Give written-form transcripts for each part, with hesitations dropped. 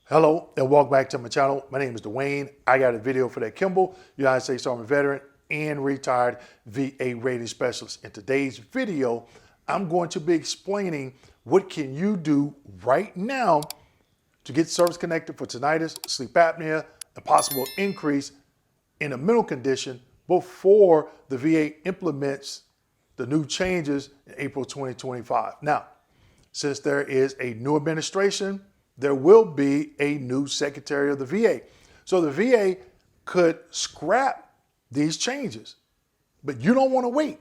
Hello and welcome back to my channel. My name is Dwayne. I got a video for that Kimball, United States Army veteran and retired VA rating specialist. In today's video, I'm going to be explaining what can you do right now to get service connected for tinnitus, sleep apnea, and possible increase in a mental condition before the VA implements the new changes in April 2025. Now, since there is a new administration, there will be a new secretary of the VA. So the VA could scrap these changes, but you don't want to wait,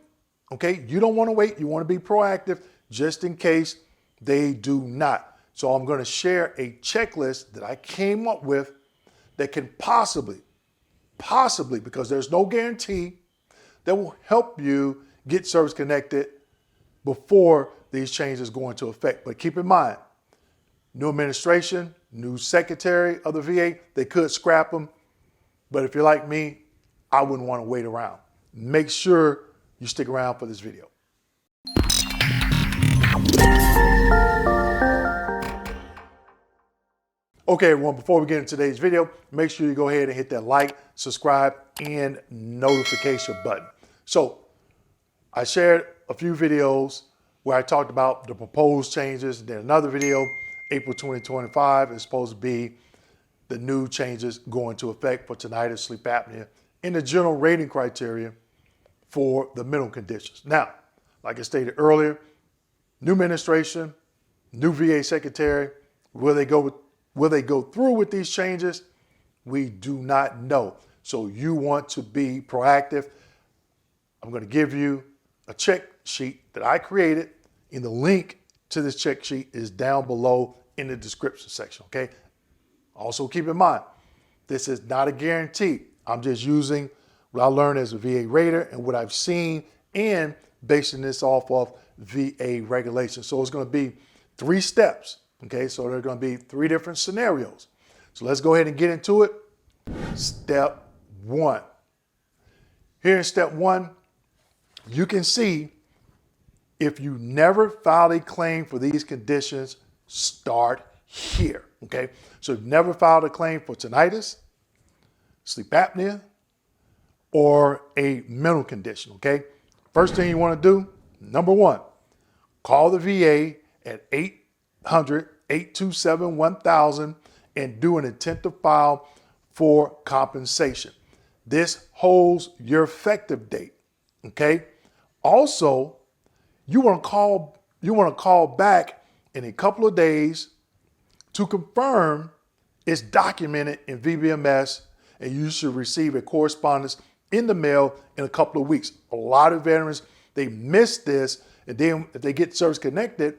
okay? You don't want to wait. You want to be proactive just in case they do not. So I'm going to share a checklist that I came up with that can possibly, because there's no guarantee, that will help you get service connected before these changes go into effect. But keep in mind, new administration, new secretary of the VA, they could scrap them. But if you're like me, I wouldn't want to wait around. Make sure you stick around for this video. Okay, everyone, before we get into today's video, make sure you go ahead and hit that like, subscribe, and notification button. So I shared a few videos where I talked about the proposed changes, and then another video, April 2025, is supposed to be the new changes going into effect for tinnitus, sleep apnea, and the general rating criteria for the mental conditions. Now, like I stated earlier, new administration, new VA secretary, will they go through with these changes? We do not know. So you want to be proactive. I'm going to give you a check sheet that I created, and the link to this check sheet is down below in the description section, okay? Also keep in mind, this is not a guarantee. I'm just using what I learned as a VA rater and what I've seen and basing this off of VA regulations. So it's going to be 3 steps, okay? So there are going to be 3 different scenarios. So let's go ahead and get into it. Step 1. Here in step 1, you can see if you never filed a claim for these conditions, start here, okay? So if you've never filed a claim for tinnitus, sleep apnea, or a mental condition, okay? First thing you want to do, number 1, call the VA at 800-827-1000 and do an intent to file for compensation. This holds your effective date, okay? Also, you want to call back in a couple of days to confirm it's documented in VBMS, and you should receive a correspondence in the mail in a couple of weeks. A lot of veterans, they miss this, and then if they get service connected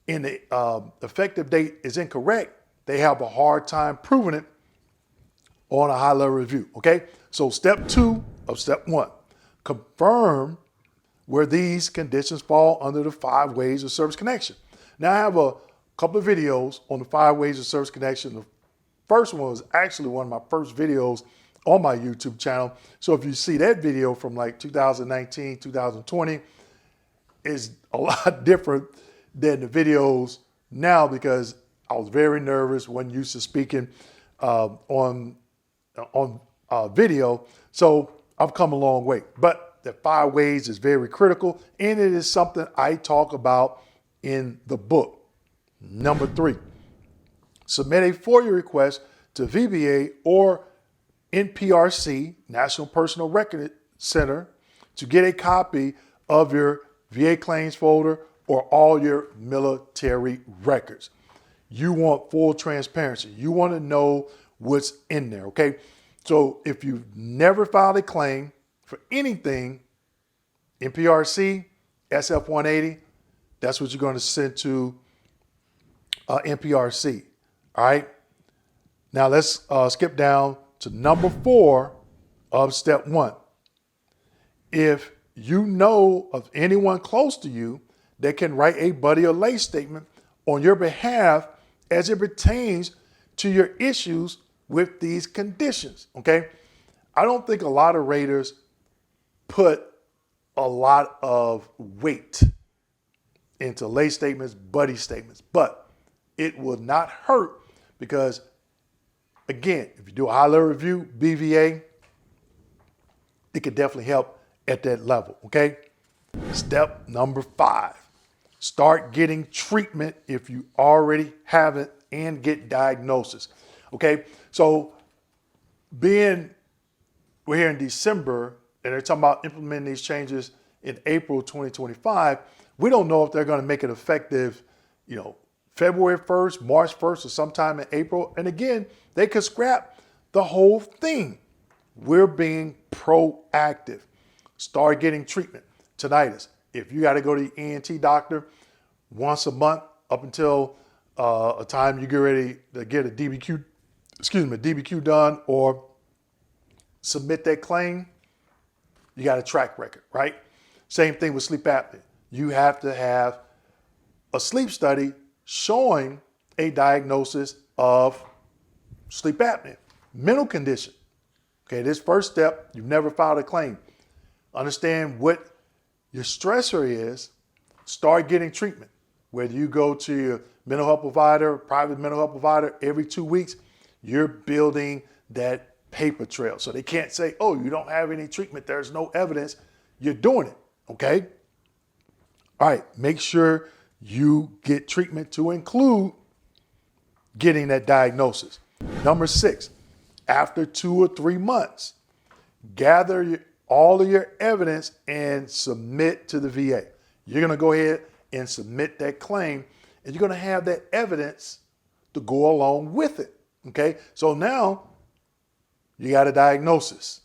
and the effective date is incorrect, they have a hard time proving it on a high-level review, okay? So step 2 of step 1, confirm where these conditions fall under the 5 ways of service connection. Now I have a couple of videos on the 5 ways of service connection. The first one was actually one of my first videos on my YouTube channel. So if you see that video from like 2019, 2020, is a lot different than the videos now because I was very nervous, wasn't used to speaking on video. So I've come a long way. But the 5 ways is very critical, and it is something I talk about in the book. Number 3, submit a FOIA request to VBA or NPRC, National Personal Record Center, to get a copy of your VA claims folder or all your military records. You want full transparency. You want to know what's in there, okay? So if you've never filed a claim for anything, NPRC, SF-180, that's what you're going to send to NPRC, all right? Now let's skip down to number 4 of step 1. If you know of anyone close to you that can write a buddy or lay statement on your behalf as it pertains to your issues with these conditions, okay? I don't think a lot of raters put a lot of weight into lay statements, buddy statements, but it will not hurt because, again, if you do a high-level review, BVA, it could definitely help at that level, okay? Step number 5, start getting treatment if you already haven't and get diagnosis, okay? So we're here in December and they're talking about implementing these changes in April 2025, we don't know if they're going to make it effective, February 1st, March 1st, or sometime in April. And again, they could scrap the whole thing. We're being proactive. Start getting treatment. Tinnitus. If you got to go to the ENT doctor once a month up until a time you get ready to get a DBQ done or submit that claim, you got a track record, right? Same thing with sleep apnea. You have to have a sleep study showing a diagnosis of sleep apnea. Mental condition. Okay, this first step, you've never filed a claim. Understand what your stressor is. Start getting treatment. Whether you go to your mental health provider, private mental health provider every 2 weeks, you're building that paper trail. So they can't say, oh, you don't have any treatment. There's no evidence. You're doing it, okay? All right, make sure you get treatment to include getting that diagnosis. Number 6, after 2 or 3 months, gather all of your evidence and submit to the VA. You're going to go ahead and submit that claim, and you're going to have that evidence to go along with it, okay? So now you got a diagnosis.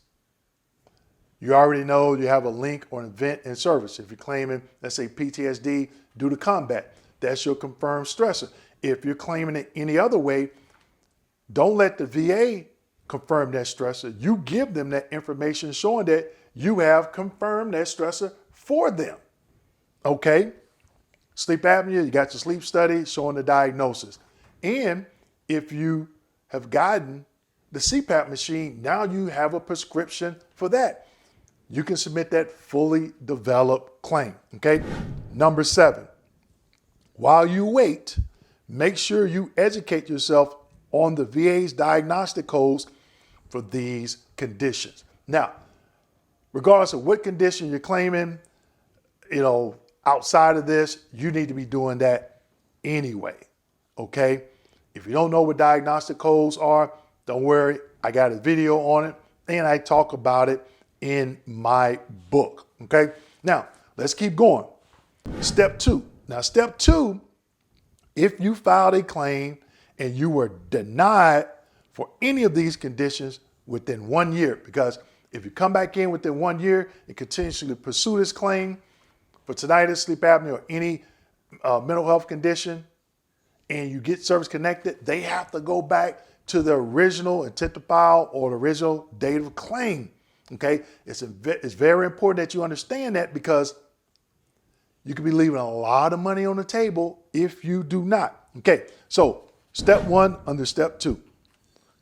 You already know you have a link or an event in service. If you're claiming, let's say, PTSD due to combat, that's your confirmed stressor. If you're claiming it any other way, don't let the VA confirm that stressor. You give them that information showing that you have confirmed that stressor for them. Okay? Sleep apnea, you got your sleep study showing the diagnosis. And if you have gotten the CPAP machine, now you have a prescription for that. You can submit that fully developed claim, okay? Number 7, while you wait, make sure you educate yourself on the VA's diagnostic codes for these conditions. Now, regardless of what condition you're claiming, outside of this, you need to be doing that anyway, okay? If you don't know what diagnostic codes are, don't worry, I got a video on it and I talk about it in my book, okay? Now, let's keep going. Step 2. Now, step 2, if you filed a claim and you were denied for any of these conditions within 1 year, because if you come back in within 1 year and continuously pursue this claim for tinnitus, sleep apnea, or any mental health condition, and you get service connected, they have to go back to the original intent to file or the original date of claim. Okay, it's very important that you understand that, because you could be leaving a lot of money on the table if you do not. Okay, so step 1 under step 2,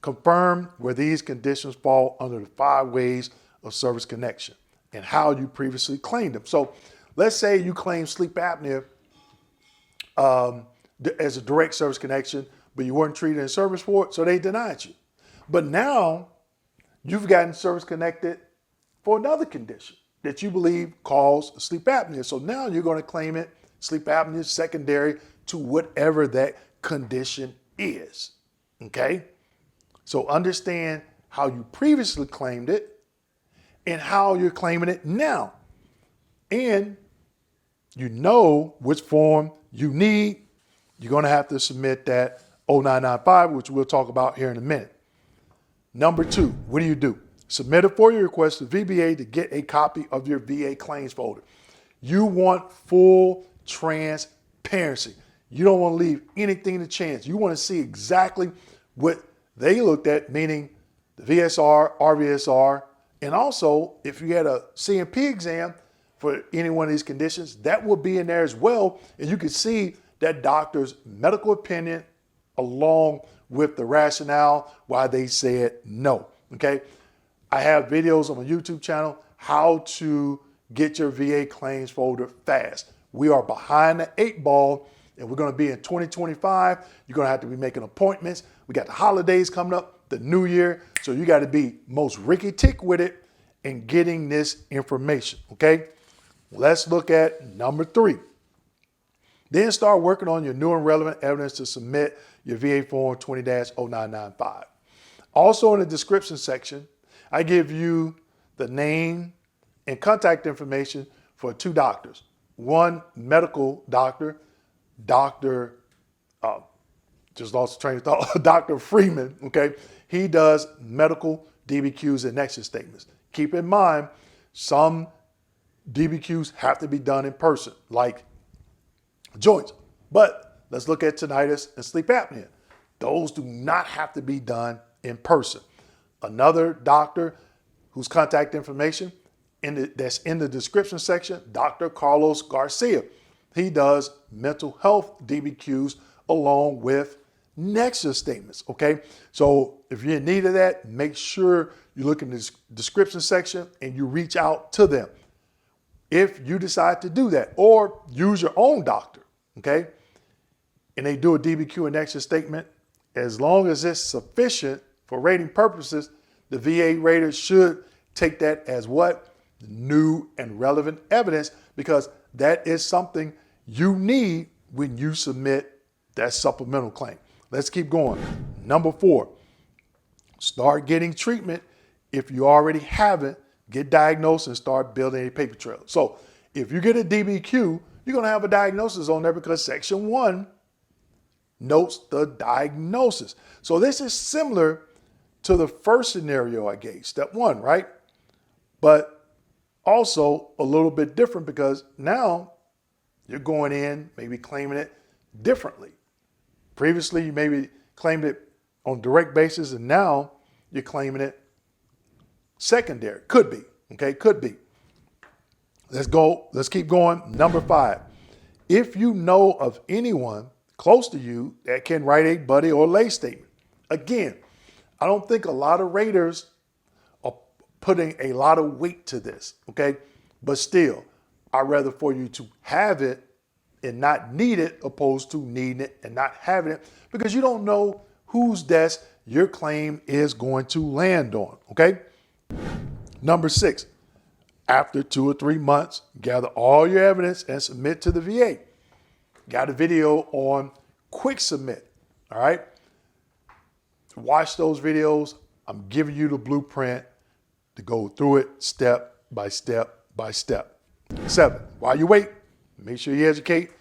confirm where these conditions fall under the 5 ways of service connection and how you previously claimed them. So let's say you claim sleep apnea as a direct service connection, but you weren't treated in service for it, so they denied you. But now you've gotten service connected for another condition that you believe caused sleep apnea. So now you're going to claim it sleep apnea secondary to whatever that condition is. Okay? So understand how you previously claimed it and how you're claiming it now. And you know which form you need. You're going to have to submit that 0995, which we'll talk about here in a minute. Number 2, what do? Submit a FOIA request to VBA to get a copy of your VA claims folder. You want full transparency. You don't want to leave anything to chance. You want to see exactly what they looked at, meaning the VSR, RVSR, and also if you had a CMP exam for any one of these conditions, that will be in there as well. And you can see that doctor's medical opinion along with the rationale why they said no, okay? I have videos on my YouTube channel, how to get your VA claims folder fast. We are behind the 8 ball, and we're going to be in 2025. You're going to have to be making appointments. We got the holidays coming up, the new year. So you got to be most Ricky Tick with it in getting this information, okay? Let's look at number 3. Then start working on your new and relevant evidence to submit your VA Form 20-0995. Also in the description section, I give you the name and contact information for 2 doctors. One medical doctor, just lost the train of thought, Dr. Freeman, okay? He does medical DBQs and nexus statements. Keep in mind, some DBQs have to be done in person, like joints. But let's look at tinnitus and sleep apnea. Those do not have to be done in person. Another doctor whose contact information that's in the description section, Dr. Carlos Garcia. He does mental health DBQs along with nexus statements, okay? So if you're in need of that, make sure you look in the description section and you reach out to them. If you decide to do that, or use your own doctor, okay, and they do a DBQ and nexus statement, as long as it's sufficient for rating purposes, the VA rater should take that as what? New and relevant evidence, because that is something you need when you submit that supplemental claim. Let's keep going. Number 4, start getting treatment. If you already haven't, get diagnosed and start building a paper trail. So if you get a DBQ, you're going to have a diagnosis on there because Section 1 notes the diagnosis. So this is similar to the first scenario I gave, step 1, right? But also a little bit different because now you're going in, maybe claiming it differently. Previously, you maybe claimed it on direct basis, and now you're claiming it secondary. Could be, okay? Could be. Let's go. Let's keep going. Number 5. If you know of anyone close to you that can write a buddy or lay statement. Again, I don't think a lot of raters are putting a lot of weight to this, okay? But still, I'd rather for you to have it and not need it opposed to needing it and not having it, because you don't know whose desk your claim is going to land on, okay? Number 6, after 2 or 3 months, gather all your evidence and submit to the VA. Got a video on quick submit, all right? Watch those videos. I'm giving you the blueprint to go through it step by step by step. 7, while you wait, make sure you educate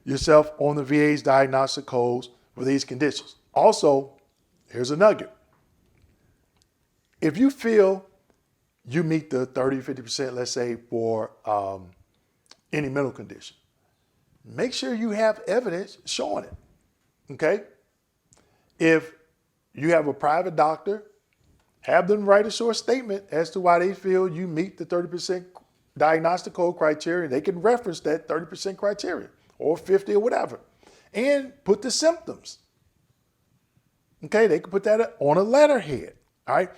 yourself on the VA's diagnostic codes for these conditions. Also, here's a nugget. If you feel you meet the 30, 50%, let's say, for any mental condition, make sure you have evidence showing it, okay? If you have a private doctor, have them write a short statement as to why they feel you meet the 30% diagnostic code criteria. They can reference that 30% criteria or 50 or whatever, and put the symptoms. Okay, they can put that on a letterhead, all right?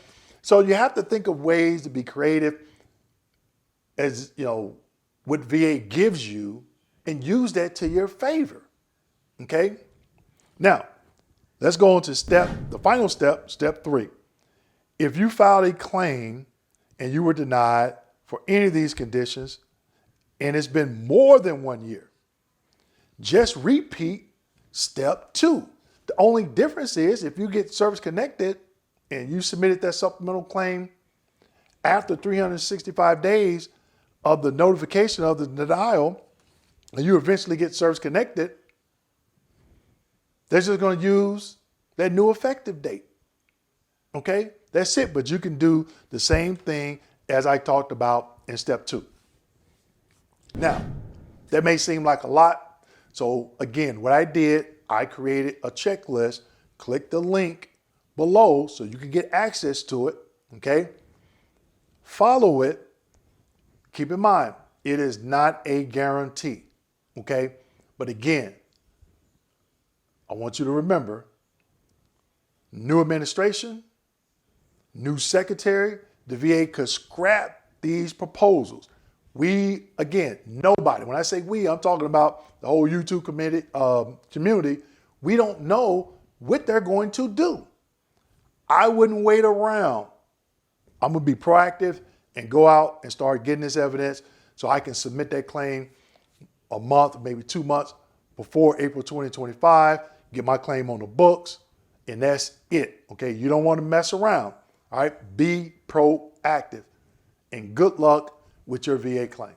So you have to think of ways to be creative as, you know, what VA gives you and use that to your favor, okay? Now, let's go on to the final step, step 3. If you filed a claim and you were denied for any of these conditions and it's been more than 1 year, just repeat step 2. The only difference is if you get service connected and you submitted that supplemental claim after 365 days of the notification of the denial, and you eventually get service connected, they're just going to use that new effective date. Okay, that's it. But you can do the same thing as I talked about in step 2. Now, that may seem like a lot. So again, what I did, I created a checklist. Click the link below so you can get access to it, okay? Follow it. Keep in mind, it is not a guarantee, okay? But again, I want you to remember, new administration, new secretary, the VA could scrap these proposals. We, again, nobody, when I say we, I'm talking about the whole YouTube community, we don't know what they're going to do. I wouldn't wait around. I'm going to be proactive and go out and start getting this evidence so I can submit that claim a month, maybe 2 months before April 2025, get my claim on the books, and that's it. Okay, you don't want to mess around. All right, be proactive, and good luck with your VA claim.